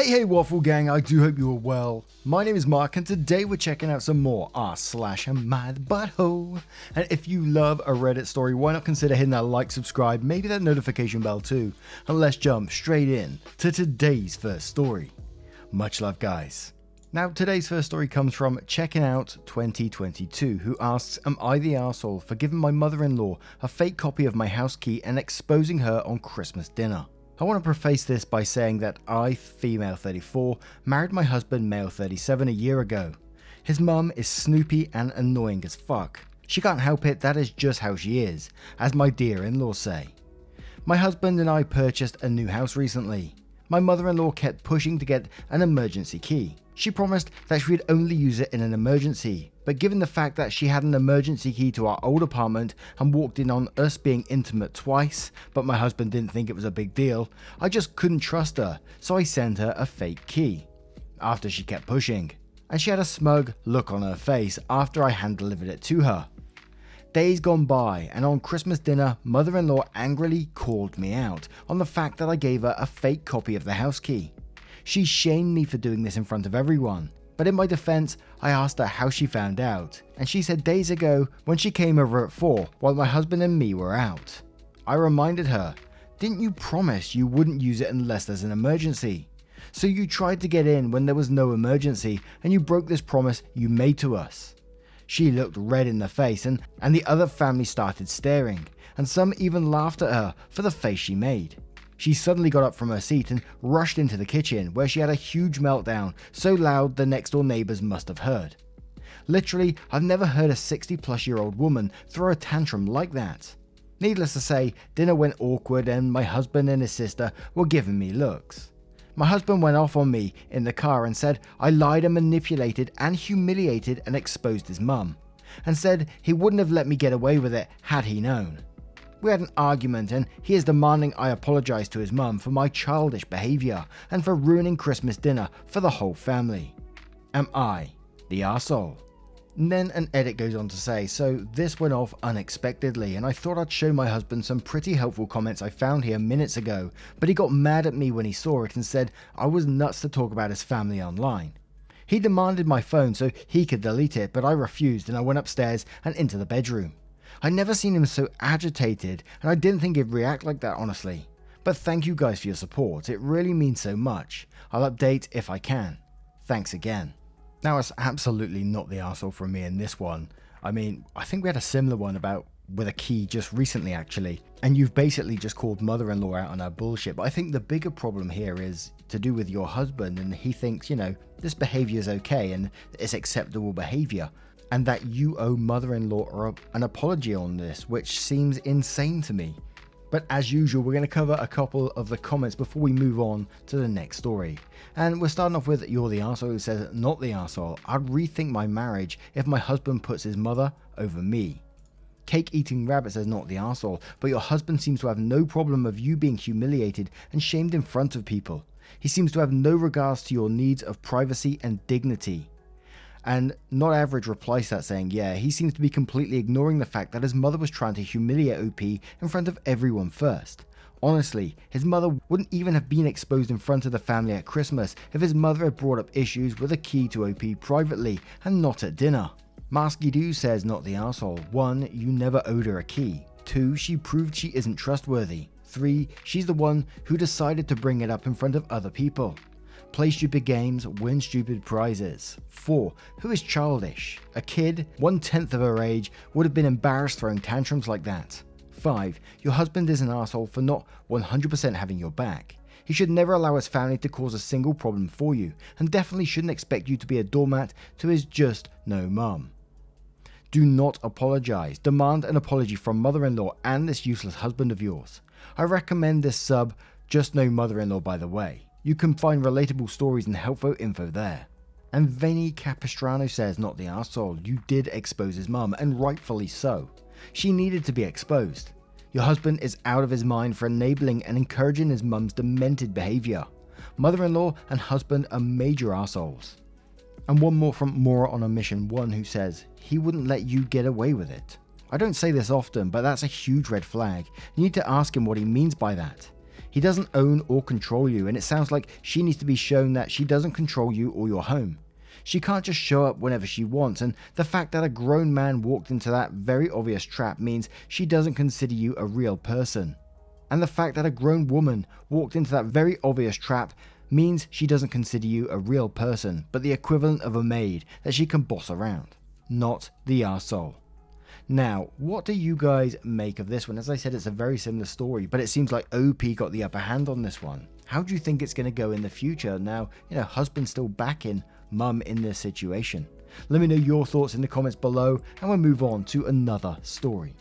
Hey Waffle Gang, I do hope you are well. My name is Mark and today we're checking out some more r/my the butthole. And if you love a Reddit story, why not consider hitting that like, subscribe, maybe that notification bell too. And let's jump straight in to today's first story. Much love guys. Now today's first story comes from Checking Out 2022, who asks, am I the arsehole for giving my mother-in-law a fake copy of my house key and exposing her on Christmas dinner? I want to preface this by saying that I, female 34, married my husband, male 37, a year ago. His mum is snoopy and annoying as fuck. She can't help it, that is just how she is, as my dear in-laws say. My husband and I purchased a new house recently. My mother-in-law kept pushing to get an emergency key. She promised that she would only use it in an emergency, but given the fact that she had an emergency key to our old apartment and walked in on us being intimate twice, but my husband didn't think it was a big deal, I just couldn't trust her, so I sent her a fake key. After she kept pushing, and she had a smug look on her face after I hand-delivered it to her. Days gone by, and on Christmas dinner, mother-in-law angrily called me out on the fact that I gave her a fake copy of the house key. She shamed me for doing this in front of everyone, but in my defense, I asked her how she found out, and she said days ago when she came over at 4 while my husband and me were out. I reminded her, didn't you promise you wouldn't use it unless there's an emergency? So you tried to get in when there was no emergency and you broke this promise you made to us. She looked red in the face and the other family started staring, and some even laughed at her for the face she made. She suddenly got up from her seat and rushed into the kitchen where she had a huge meltdown so loud the next door neighbours must have heard. Literally, I've never heard a 60-plus-year-old woman throw a tantrum like that. Needless to say, dinner went awkward and my husband and his sister were giving me looks. My husband went off on me in the car and said I lied and manipulated and humiliated and exposed his mum, and said he wouldn't have let me get away with it had he known. We had an argument and he is demanding I apologise to his mum for my childish behaviour and for ruining Christmas dinner for the whole family. Am I the arsehole? And then an edit goes on to say, so this went off unexpectedly and I thought I'd show my husband some pretty helpful comments I found here minutes ago, but he got mad at me when he saw it and said I was nuts to talk about his family online. He demanded my phone so he could delete it, but I refused and I went upstairs and into the bedroom. I'd never seen him so agitated and I didn't think he'd react like that honestly. But thank you guys for your support, it really means so much. I'll update if I can. Thanks again. Now it's absolutely not the arsehole from me in this one. I mean, I think we had a similar one with a key just recently actually, and you've basically just called mother-in-law out on her bullshit, but I think the bigger problem here is to do with your husband and he thinks, this behaviour is okay and it's acceptable behaviour. And that you owe mother-in-law an apology on this, which seems insane to me. But as usual, we're going to cover a couple of the comments before we move on to the next story. And we're starting off with You're the Arsehole, who says, not the arsehole. I'd rethink my marriage if my husband puts his mother over me. Cake Eating Rabbit says, not the arsehole, but your husband seems to have no problem of you being humiliated and shamed in front of people. He seems to have no regards to your needs of privacy and dignity. And Not Average replies to that saying, yeah, he seems to be completely ignoring the fact that his mother was trying to humiliate OP in front of everyone first. Honestly, his mother wouldn't even have been exposed in front of the family at Christmas if his mother had brought up issues with a key to OP privately and not at dinner. Masky Doo says, not the arsehole. 1. You never owed her a key. 2. She proved she isn't trustworthy. 3. She's the one who decided to bring it up in front of other people. Play stupid games, win stupid prizes. 4. Who is childish? A kid, 1/10 of her age, would have been embarrassed throwing tantrums like that. 5. Your husband is an arsehole for not 100% having your back. He should never allow his family to cause a single problem for you, and definitely shouldn't expect you to be a doormat to his just no mum. Do not apologise. Demand an apology from mother-in-law and this useless husband of yours. I recommend this sub, just no mother-in-law by the way. You can find relatable stories and helpful info there. And Veni Capistrano says, not the arsehole, you did expose his mum, and rightfully so. She needed to be exposed. Your husband is out of his mind for enabling and encouraging his mum's demented behaviour. Mother-in-law and husband are major arseholes. And one more from Mora on a Mission 1 who says, he wouldn't let you get away with it. I don't say this often, but that's a huge red flag. You need to ask him what he means by that. He doesn't own or control you, and it sounds like she needs to be shown that she doesn't control you or your home. She can't just show up whenever she wants, and the fact that a grown man walked into that very obvious trap means she doesn't consider you a real person. And the fact that a grown woman walked into that very obvious trap means she doesn't consider you a real person, but the equivalent of a maid that she can boss around. Not the arsehole. Now, what do you guys make of this one? As I said, it's a very similar story, but it seems like OP got the upper hand on this one. How do you think it's going to go in the future? Now, husband's still backing mum in this situation. Let me know your thoughts in the comments below, and we'll move on to another story.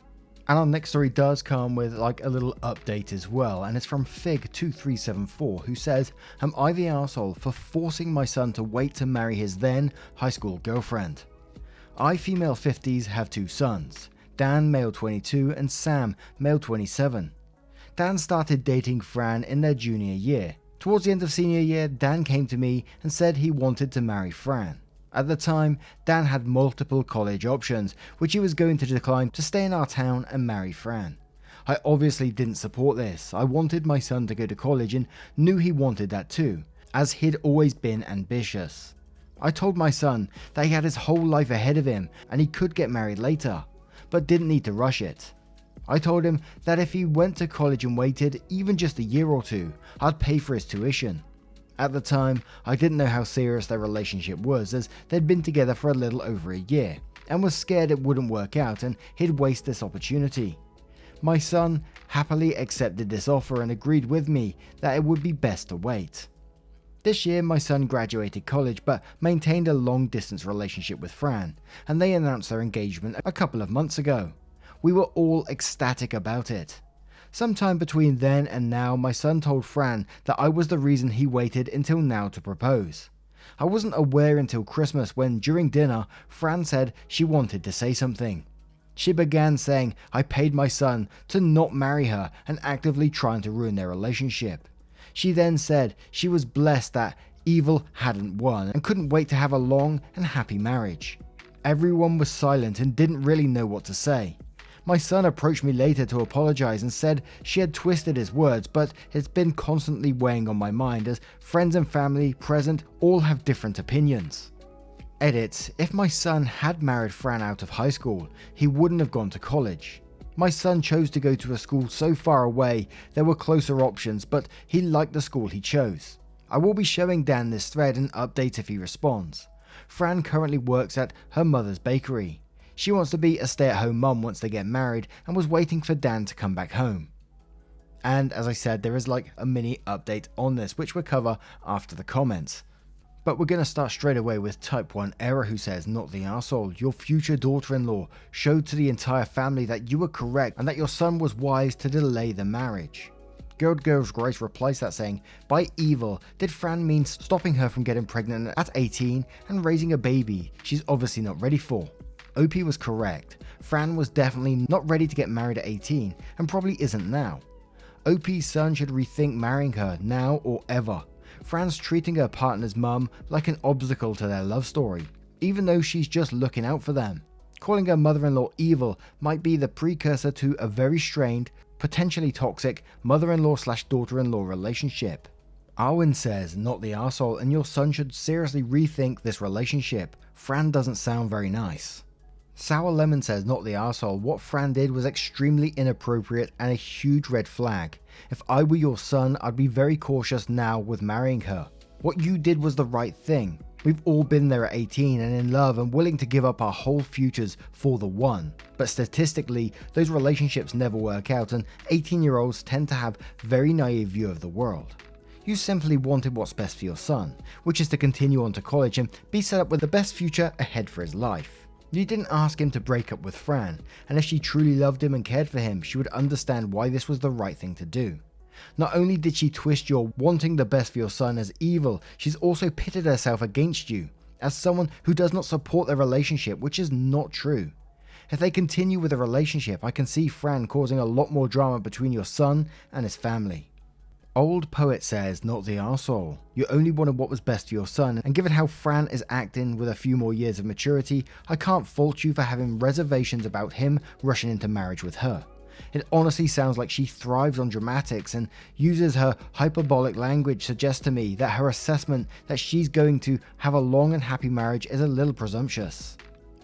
And our next story does come with like a little update as well, and it's from Fig2374, who says, "Am I the arsehole for forcing my son to wait to marry his then high school girlfriend? I, female 50s, have 2 sons, Dan, male 22, and Sam, male 27. Dan started dating Fran in their junior year. Towards the end of senior year, Dan came to me and said he wanted to marry Fran. At the time, Dan had multiple college options, which he was going to decline to stay in our town and marry Fran. I obviously didn't support this. I wanted my son to go to college and knew he wanted that too, as he'd always been ambitious. I told my son that he had his whole life ahead of him and he could get married later, but didn't need to rush it. I told him that if he went to college and waited even just a year or two, I'd pay for his tuition. At the time, I didn't know how serious their relationship was, as they'd been together for a little over a year, and was scared it wouldn't work out and he'd waste this opportunity. My son happily accepted this offer and agreed with me that it would be best to wait. This year, my son graduated college but maintained a long-distance relationship with Fran, and they announced their engagement a couple of months ago. We were all ecstatic about it. Sometime between then and now, my son told Fran that I was the reason he waited until now to propose. I wasn't aware until Christmas when, during dinner, Fran said she wanted to say something. She began saying I paid my son to not marry her and actively trying to ruin their relationship. She then said she was blessed that evil hadn't won and couldn't wait to have a long and happy marriage. Everyone was silent and didn't really know what to say. My son approached me later to apologize and said she had twisted his words, but it's been constantly weighing on my mind as friends and family present all have different opinions. Edit: if my son had married Fran out of high school, he wouldn't have gone to college. My son chose to go to a school so far away there were closer options, but he liked the school he chose. I will be showing Dan this thread and update if he responds. Fran currently works at her mother's bakery. She wants to be a stay-at-home mum once they get married and was waiting for Dan to come back home." And as I said, there is like a mini update on this, which we'll cover after the comments. But we're going to start straight away with Type 1 Error, who says, "Not the arsehole. Your future daughter-in-law showed to the entire family that you were correct and that your son was wise to delay the marriage." Girls Grace replies that saying, "By evil, did Fran mean stopping her from getting pregnant at 18 and raising a baby she's obviously not ready for?" OP was correct. Fran was definitely not ready to get married at 18 and probably isn't now. OP's son should rethink marrying her now or ever. Fran's treating her partner's mum like an obstacle to their love story, even though she's just looking out for them. Calling her mother-in-law evil might be the precursor to a very strained, potentially toxic mother-in-law/daughter-in-law relationship. Arwen says, "Not the arsehole, and your son should seriously rethink this relationship. Fran doesn't sound very nice." Sour Lemon says, "Not the arsehole. What Fran did was extremely inappropriate and a huge red flag. If I were your son, I'd be very cautious now with marrying her. What you did was the right thing. We've all been there at 18 and in love and willing to give up our whole futures for the one. But statistically, those relationships never work out, and 18-year-olds tend to have very naive view of the world. You simply wanted what's best for your son, which is to continue on to college and be set up with the best future ahead for his life. You didn't ask him to break up with Fran, and if she truly loved him and cared for him, she would understand why this was the right thing to do. Not only did she twist your wanting the best for your son as evil, she's also pitted herself against you as someone who does not support their relationship, which is not true. If they continue with a relationship, I can see Fran causing a lot more drama between your son and his family." Old Poet says, "Not the arsehole. You only wanted what was best for your son, and given how Fran is acting with a few more years of maturity, I can't fault you for having reservations about him rushing into marriage with her. It honestly sounds like she thrives on dramatics, and uses her hyperbolic language suggests to me that her assessment that she's going to have a long and happy marriage is a little presumptuous.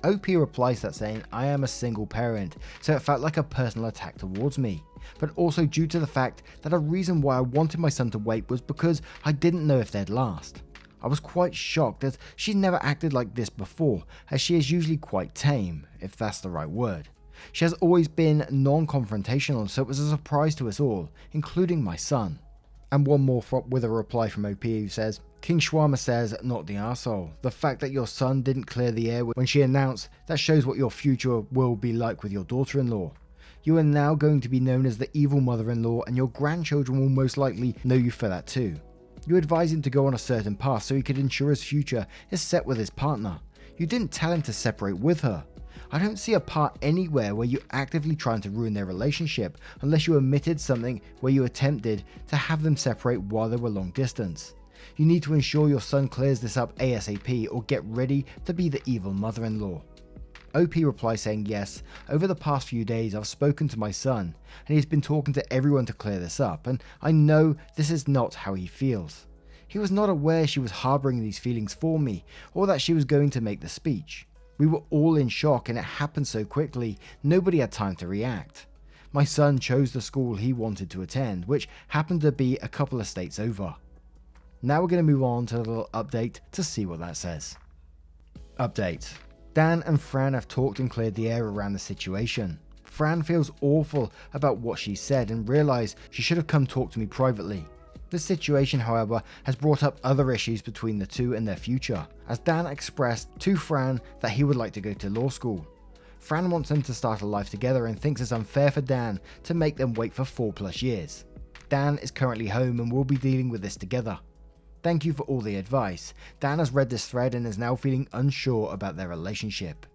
OP replies that saying, I am a single parent, so it felt like a personal attack towards me, but also due to the fact that a reason why I wanted my son to wait was because I didn't know if they'd last. I was quite shocked as she'd never acted like this before, as she is usually quite tame, if that's the right word. She has always been non-confrontational, so it was a surprise to us all, including my son. And one more with a reply from OP who says, King Shawarma says, not the arsehole. The fact that your son didn't clear the air when she announced, that shows what your future will be like with your daughter-in-law. You are now going to be known as the evil mother-in-law, and your grandchildren will most likely know you for that too. You advised him to go on a certain path so he could ensure his future is set with his partner. You didn't tell him to separate with her. I don't see a part anywhere where you're actively trying to ruin their relationship unless you omitted something where you attempted to have them separate while they were long distance. You need to ensure your son clears this up ASAP or get ready to be the evil mother-in-law. OP replies saying, yes, over the past few days I've spoken to my son and he's been talking to everyone to clear this up, and I know this is not how he feels. He was not aware she was harboring these feelings for me or that she was going to make the speech. We were all in shock and it happened so quickly, nobody had time to react. My son chose the school he wanted to attend, which happened to be a couple of states over. Now we're going to move on to a little update to see what that says. Update. Dan and Fran have talked and cleared the air around the situation. Fran feels awful about what she said and realised she should have come talk to me privately. This situation, however, has brought up other issues between the two and their future, as Dan expressed to Fran that he would like to go to law school. Fran wants them to start a life together and thinks it's unfair for Dan to make them wait for 4+ years. Dan is currently home and will be dealing with this together. Thank you for all the advice. Dan has read this thread and is now feeling unsure about their relationship.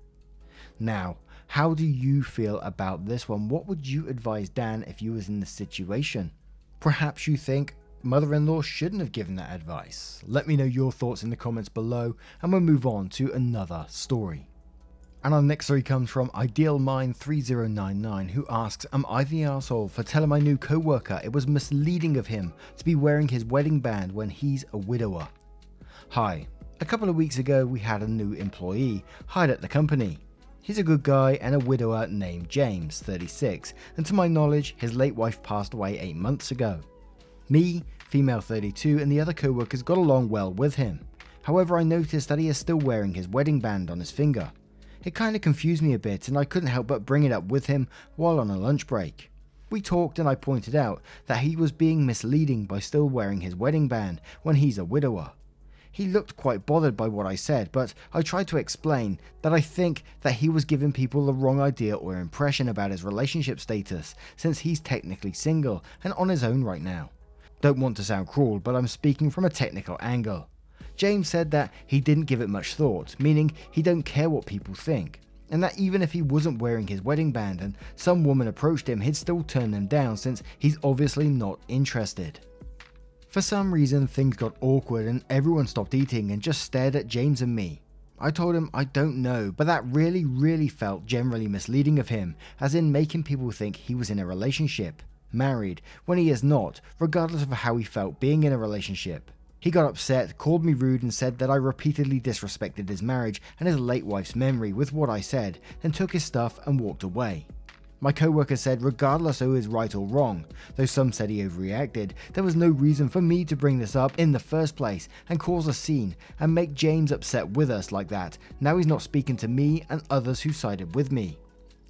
Now, how do you feel about this one? What would you advise Dan if you was in this situation? Perhaps you think mother-in-law shouldn't have given that advice. Let me know your thoughts in the comments below and we'll move on to another story. And our next story comes from IdealMind3099, who asks, am I the arsehole for telling my new co-worker it was misleading of him to be wearing his wedding band when he's a widower? Hi, a couple of weeks ago we had a new employee hired at the company. He's a good guy and a widower named James, 36, and to my knowledge his late wife passed away 8 months ago. Me, female 32, and the other co-workers got along well with him. However, I noticed that he is still wearing his wedding band on his finger. It kind of confused me a bit and I couldn't help but bring it up with him while on a lunch break. We talked and I pointed out that he was being misleading by still wearing his wedding band when he's a widower. He looked quite bothered by what I said, but I tried to explain that I think that he was giving people the wrong idea or impression about his relationship status, since he's technically single and on his own right now. Don't want to sound cruel, but I'm speaking from a technical angle. James said that he didn't give it much thought, meaning he don't care what people think, and that even if he wasn't wearing his wedding band and some woman approached him, he'd still turn them down since he's obviously not interested. For some reason things got awkward and everyone stopped eating and just stared at James and me. I told him I don't know, but that really felt generally misleading of him, as in making people think he was in a relationship, married, when he is not, regardless of how he felt being in a relationship. He got upset, called me rude and said that I repeatedly disrespected his marriage and his late wife's memory with what I said, then took his stuff and walked away. My co-worker said regardless who is right or wrong, though some said he overreacted, there was no reason for me to bring this up in the first place and cause a scene and make James upset with us like that. Now he's not speaking to me and others who sided with me.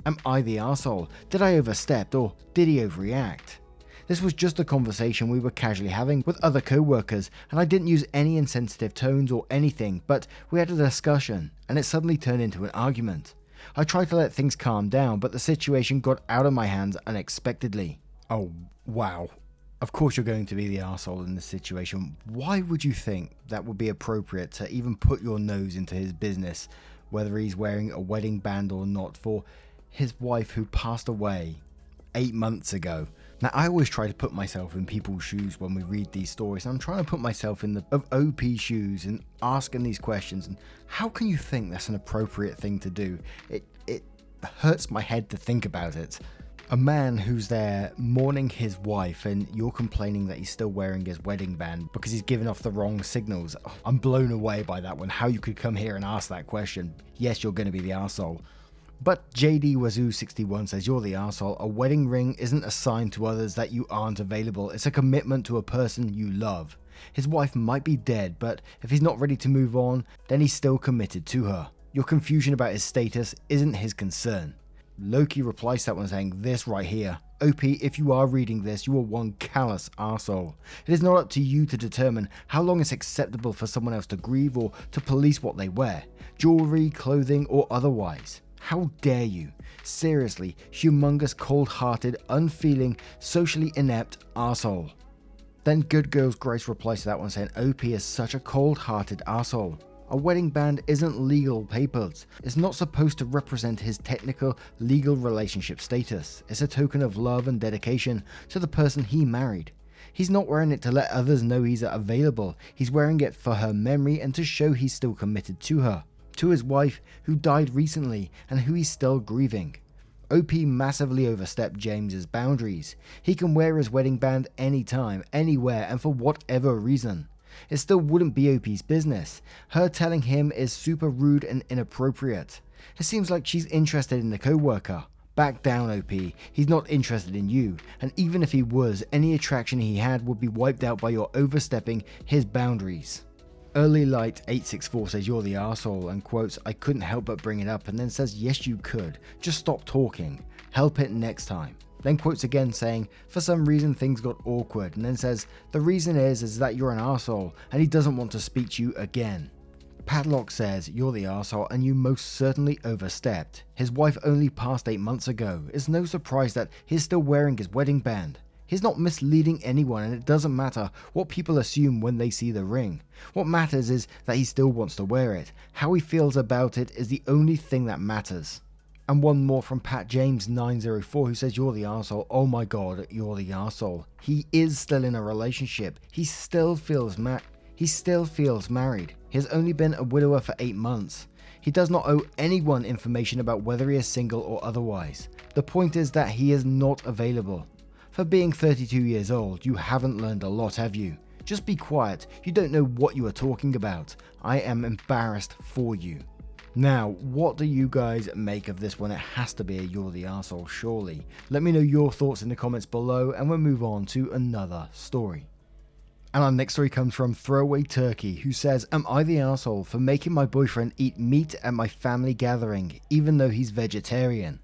Am I the arsehole? Did I overstep or did he overreact? This was just a conversation we were casually having with other co-workers and I didn't use any insensitive tones or anything, but we had a discussion and it suddenly turned into an argument. I tried to let things calm down, but the situation got out of my hands unexpectedly. Oh, wow. Of course you're going to be the arsehole in this situation. Why would you think that would be appropriate to even put your nose into his business, whether he's wearing a wedding band or not, for his wife who passed away 8 months ago? Now, I always try to put myself in people's shoes when we read these stories. I'm trying to put myself in the of OP's shoes and asking these questions. And how can you think that's an appropriate thing to do? It hurts my head to think about it. A man who's there mourning his wife and you're complaining that he's still wearing his wedding band because he's given off the wrong signals. I'm blown away by that one. How you could come here and ask that question. Yes, you're going to be the arsehole. But JD Wazoo61 says you're the arsehole. A wedding ring isn't a sign to others that you aren't available. It's a commitment to a person you love. His wife might be dead, but if he's not ready to move on, then he's still committed to her. Your confusion about his status isn't his concern. Loki replies to that one saying this right here. OP, if you are reading this, you are one callous arsehole. It is not up to you to determine how long it's acceptable for someone else to grieve or to police what they wear, jewelry, clothing, or otherwise. How dare you? Seriously, humongous, cold-hearted, unfeeling, socially inept arsehole. Then Good Girls Grace replies to that one saying OP is such a cold-hearted arsehole. A wedding band isn't legal papers. It's not supposed to represent his technical, legal relationship status. It's a token of love and dedication to the person he married. He's not wearing it to let others know he's available. He's wearing it for her memory and to show he's still committed to her. To his wife, who died recently and who he's still grieving. OP massively overstepped James's boundaries. He can wear his wedding band anytime, anywhere, and for whatever reason. It still wouldn't be OP's business. Her telling him is super rude and inappropriate. It seems like she's interested in the co-worker. Back down, OP. He's not interested in you, and even if he was, any attraction he had would be wiped out by your overstepping his boundaries. Early Light 864 says you're the arsehole and quotes, I couldn't help but bring it up, and then says yes you could. Just stop talking. Help it next time. Then quotes again saying, for some reason things got awkward, and then says, the reason is that you're an arsehole and he doesn't want to speak to you again. Padlock says, you're the arsehole and you most certainly overstepped. His wife only passed 8 months ago. It's no surprise that he's still wearing his wedding band. He's not misleading anyone, and it doesn't matter what people assume when they see the ring. What matters is that he still wants to wear it. How he feels about it is the only thing that matters. And one more from Pat James 904 who says you're the arsehole. Oh my god, you're the arsehole. He is still in a relationship. He still feels married. He has only been a widower for 8 months. He does not owe anyone information about whether he is single or otherwise. The point is that he is not available. For being 32 years old, you haven't learned a lot, have you? Just be quiet. You don't know what you are talking about. I am embarrassed for you. Now, what do you guys make of this one? It has to be a you're the arsehole, surely. Let me know your thoughts in the comments below, and we'll move on to another story. And our next story comes from Throwaway Turkey, who says, am I the arsehole for making my boyfriend eat meat at my family gathering, even though he's vegetarian?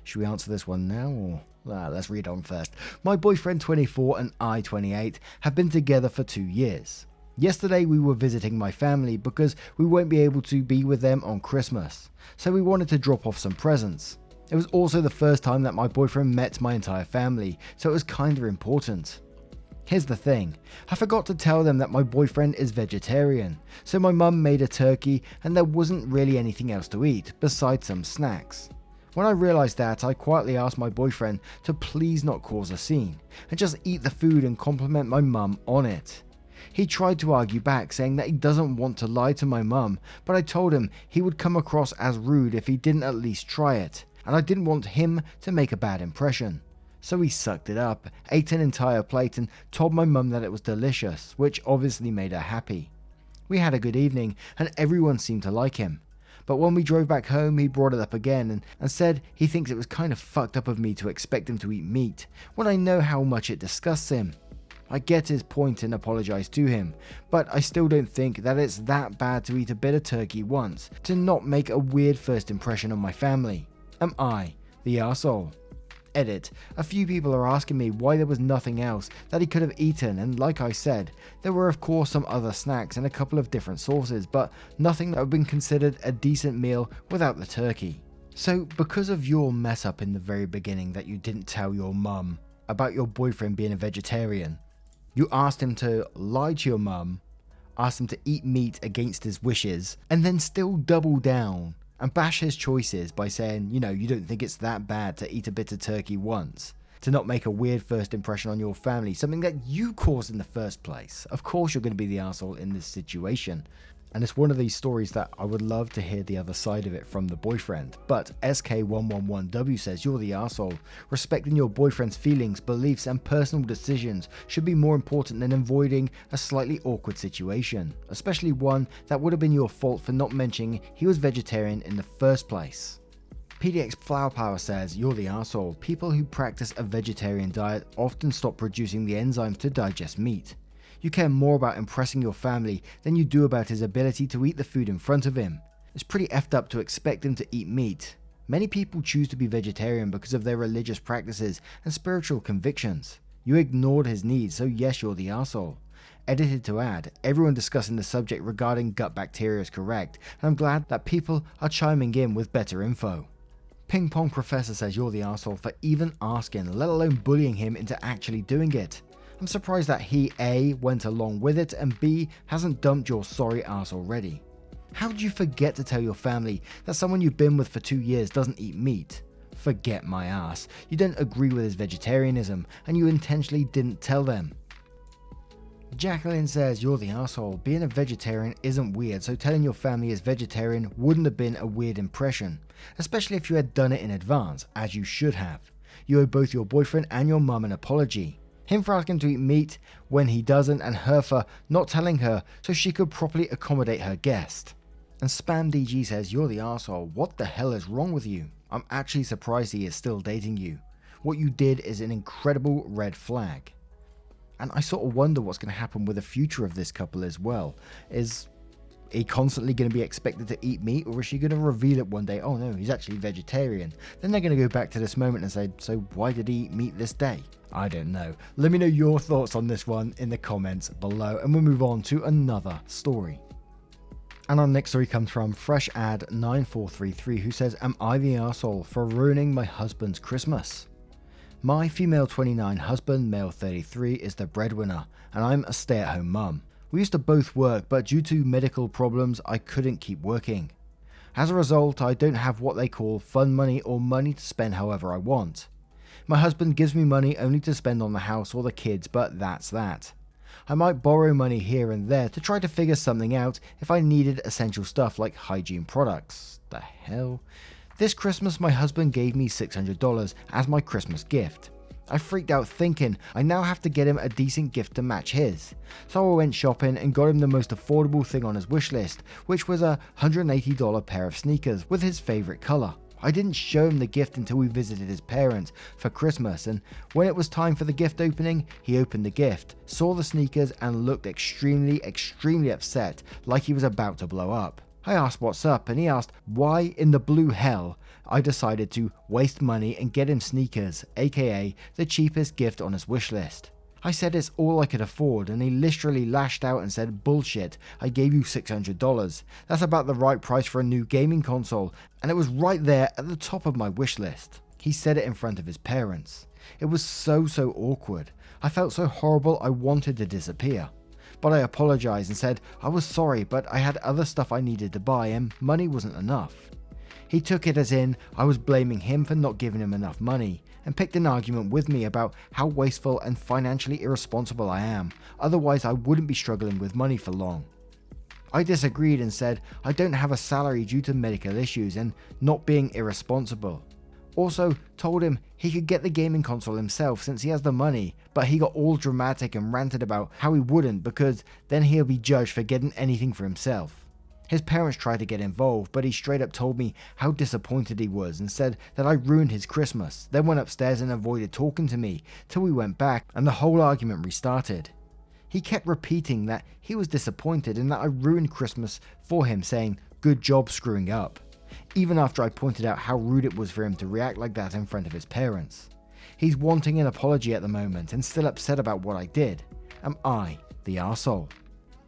Should we answer this one now, or let's read on first. My boyfriend 24 and I 28 have been together for 2 years. Yesterday we were visiting my family because we won't be able to be with them on Christmas, so we wanted to drop off some presents. It was also the first time that my boyfriend met my entire family, so it was kinda important. Here's the thing, I forgot to tell them that my boyfriend is vegetarian, so my mum made a turkey and there wasn't really anything else to eat besides some snacks. When I realised that, I quietly asked my boyfriend to please not cause a scene and just eat the food and compliment my mum on it. He tried to argue back, saying that he doesn't want to lie to my mum, but I told him he would come across as rude if he didn't at least try it, and I didn't want him to make a bad impression. So he sucked it up, ate an entire plate and told my mum that it was delicious, which obviously made her happy. We had a good evening and everyone seemed to like him. But when we drove back home, he brought it up again and said he thinks it was kind of fucked up of me to expect him to eat meat when I know how much it disgusts him. I get his point and apologise to him, but I still don't think that it's that bad to eat a bit of turkey once to not make a weird first impression on my family. Am I the arsehole? Edit. A few people are asking me why there was nothing else that he could have eaten, and like I said, there were of course some other snacks and a couple of different sauces, but nothing that would have been considered a decent meal without the turkey. So because of your mess up in the very beginning that you didn't tell your mum about your boyfriend being a vegetarian, you asked him to lie to your mum, asked him to eat meat against his wishes, and then still double down and bash his choices by saying, you don't think it's that bad to eat a bit of turkey once, to not make a weird first impression on your family, something that you caused in the first place. Of course you're going to be the arsehole in this situation. And it's one of these stories that I would love to hear the other side of it from the boyfriend. But SK111W says, you're the arsehole. Respecting your boyfriend's feelings, beliefs and personal decisions should be more important than avoiding a slightly awkward situation, especially one that would have been your fault for not mentioning he was vegetarian in the first place. PDX Flower Power says, you're the arsehole. People who practice a vegetarian diet often stop producing the enzymes to digest meat. You care more about impressing your family than you do about his ability to eat the food in front of him. It's pretty effed up to expect him to eat meat. Many people choose to be vegetarian because of their religious practices and spiritual convictions. You ignored his needs, so yes, you're the arsehole. Edited to add, everyone discussing the subject regarding gut bacteria is correct, and I'm glad that people are chiming in with better info. Ping Pong Professor says, you're the arsehole for even asking, let alone bullying him into actually doing it. I'm surprised that he A, went along with it, and B, hasn't dumped your sorry ass already. How did you forget to tell your family that someone you've been with for 2 years doesn't eat meat? Forget my ass. You don't agree with his vegetarianism, and you intentionally didn't tell them. Jacqueline says, you're the arsehole. Being a vegetarian isn't weird, so telling your family is vegetarian wouldn't have been a weird impression, especially if you had done it in advance, as you should have. You owe both your boyfriend and your mum an apology. Him for asking to eat meat when he doesn't, and her for not telling her so she could properly accommodate her guest. And SpamDG says, you're the arsehole. What the hell is wrong with you? I'm actually surprised he is still dating you. What you did is an incredible red flag. And I sort of wonder what's going to happen with the future of this couple as well. Is he constantly going to be expected to eat meat, or is she going to reveal it one day, oh no, he's actually vegetarian? Then they're going to go back to this moment and say, so why did he eat meat this day? I don't know. Let me know your thoughts on this one in the comments below, and we'll move on to another story. And our next story comes from FreshAd9433, who says, am I the arsehole for ruining my husband's Christmas? My female 29 husband, male 33, is the breadwinner, and I'm a stay-at-home mum. We used to both work, but due to medical problems, I couldn't keep working. As a result, I don't have what they call fun money or money to spend however I want. My husband gives me money only to spend on the house or the kids, but that's that. I might borrow money here and there to try to figure something out if I needed essential stuff like hygiene products. The hell? This Christmas my husband gave me $600 as my Christmas gift. I freaked out thinking I now have to get him a decent gift to match his. So I went shopping and got him the most affordable thing on his wish list, which was a $180 pair of sneakers with his favorite color. I didn't show him the gift until we visited his parents for Christmas, and when it was time for the gift opening, he opened the gift, saw the sneakers and looked extremely upset, like he was about to blow up. I asked what's up, and he asked why in the blue hell I decided to waste money and get him sneakers, aka the cheapest gift on his wish list. I said it's all I could afford, and he literally lashed out and said, bullshit, I gave you $600. That's about the right price for a new gaming console, and it was right there at the top of my wish list. He said it in front of his parents. It was so awkward. I felt so horrible I wanted to disappear. But I apologized and said I was sorry, but I had other stuff I needed to buy and money wasn't enough. He took it as in I was blaming him for not giving him enough money, and picked an argument with me about how wasteful and financially irresponsible I am, otherwise I wouldn't be struggling with money for long. I disagreed and said I don't have a salary due to medical issues and not being irresponsible. Also told him he could get the gaming console himself since he has the money, but he got all dramatic and ranted about how he wouldn't because then he'll be judged for getting anything for himself. His parents tried to get involved, but he straight up told me how disappointed he was and said that I ruined his Christmas, then went upstairs and avoided talking to me till we went back and the whole argument restarted. He kept repeating that he was disappointed and that I ruined Christmas for him, saying, good job screwing up, even after I pointed out how rude it was for him to react like that in front of his parents. He's wanting an apology at the moment and still upset about what I did. Am I the arsehole?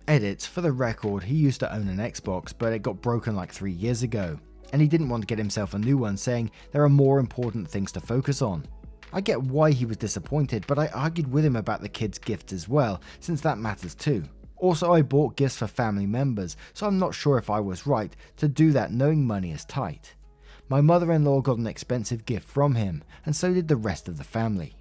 Edits, for the record, he used to own an Xbox, but it got broken like 3 years ago, and he didn't want to get himself a new one, saying there are more important things to focus on. I get why he was disappointed, but I argued with him about the kids' gifts as well, since that matters too. Also, I bought gifts for family members, so I'm not sure if I was right to do that knowing money is tight. My mother-in-law got an expensive gift from him, and so did the rest of the family.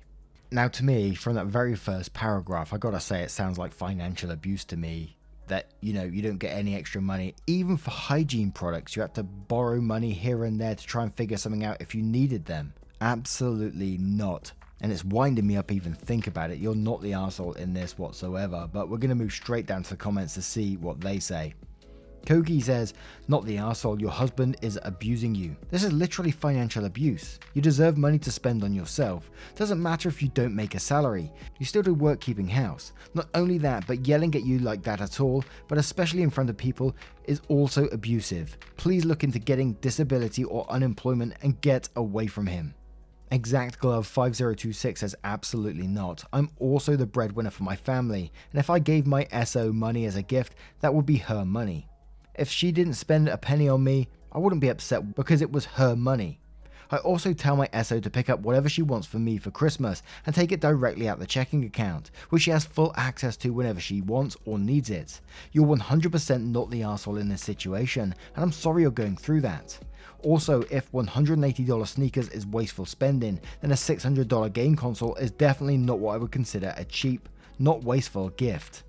Now to me, from that very first paragraph, I gotta say it sounds like financial abuse to me. that, you don't get any extra money. Even for hygiene products, you have to borrow money here and there to try and figure something out if you needed them. Absolutely not. And it's winding me up even think about it. You're not the arsehole in this whatsoever. But we're going to move straight down to the comments to see what they say. Kogi says, not the arsehole, your husband is abusing you. This is literally financial abuse. You deserve money to spend on yourself. Doesn't matter if you don't make a salary. You still do work keeping house. Not only that, but yelling at you like that at all, but especially in front of people, is also abusive. Please look into getting disability or unemployment and get away from him. Exact Glove 5026 says absolutely not. I'm also the breadwinner for my family, and if I gave my SO money as a gift, that would be her money. If she didn't spend a penny on me, I wouldn't be upset because it was her money. I also tell my SO to pick up whatever she wants for me for Christmas and take it directly out the checking account, which she has full access to whenever she wants or needs it. You're 100% not the arsehole in this situation, and I'm sorry you're going through that. Also, if $180 sneakers is wasteful spending, then a $600 game console is definitely not what I would consider a cheap, not wasteful gift.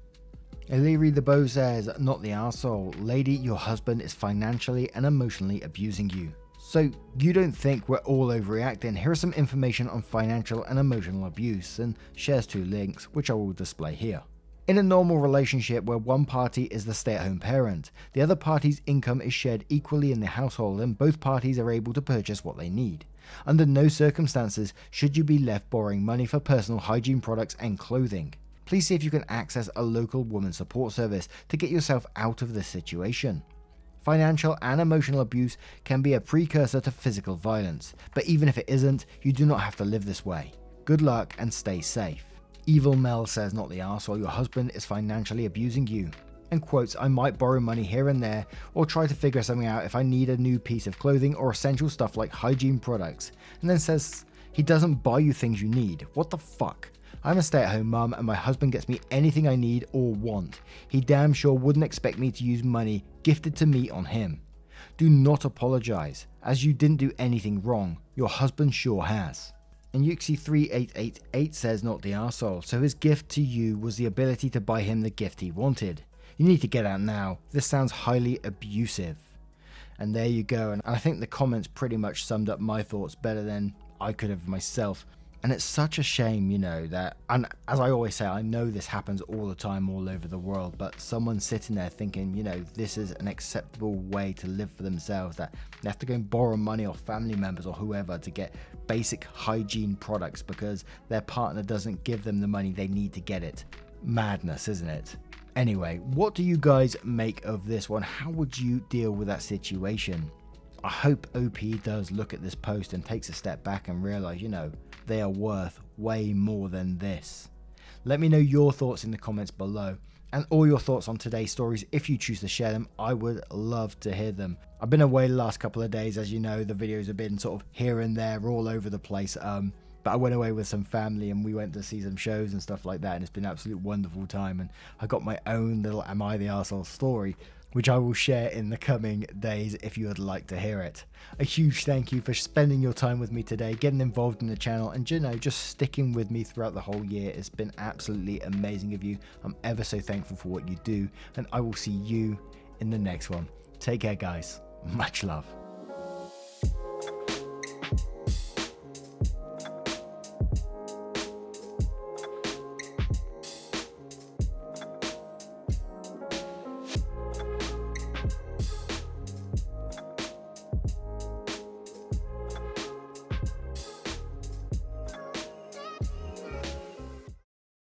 Illyri the Bow says, not the arsehole. Lady, your husband is financially and emotionally abusing you. So you don't think we're all overreacting? Here is some information on financial and emotional abuse, and shares 2 links, which I will display here. In a normal relationship where one party is the stay-at-home parent, the other party's income is shared equally in the household and both parties are able to purchase what they need. Under no circumstances should you be left borrowing money for personal hygiene products and clothing. Please see if you can access a local woman support service to get yourself out of this situation. Financial and emotional abuse can be a precursor to physical violence, but even if it isn't, you do not have to live this way. Good luck and stay safe. Evil Mel says, not the arsehole, your husband is financially abusing you. And quotes, I might borrow money here and there or try to figure something out if I need a new piece of clothing or essential stuff like hygiene products. And then says, he doesn't buy you things you need. What the fuck? I'm a stay-at-home mum and my husband gets me anything I need or want. He damn sure wouldn't expect me to use money gifted to me on him. Do not apologize, as you didn't do anything wrong. Your husband sure has. And Yuxi3888 says, not the arsehole, so his gift to you was the ability to buy him the gift he wanted. You need to get out now. This sounds highly abusive. And there you go, and I think the comments pretty much summed up my thoughts better than I could have myself. And it's such a shame, that, and as I always say, I know this happens all the time all over the world, but someone's sitting there thinking, this is an acceptable way to live for themselves, that they have to go and borrow money off family members or whoever to get basic hygiene products because their partner doesn't give them the money they need to get it. Madness, isn't it? Anyway, what do you guys make of this one? How would you deal with that situation? I hope OP does look at this post and takes a step back and realize, they are worth way more than this. Let me know your thoughts in the comments below and all your thoughts on today's stories. If you choose to share them, I would love to hear them. I've been away the last couple of days, as you know, the videos have been sort of here and there all over the place. But I went away with some family and we went to see some shows and stuff like that, and it's been an absolute wonderful time, and I got my own little Am I the Arsehole story, which I will share in the coming days if you would like to hear it. A huge thank you for spending your time with me today, getting involved in the channel, and just sticking with me throughout the whole year. It's been absolutely amazing of you. I'm ever so thankful for what you do, and I will see you in the next one. Take care, guys. Much love.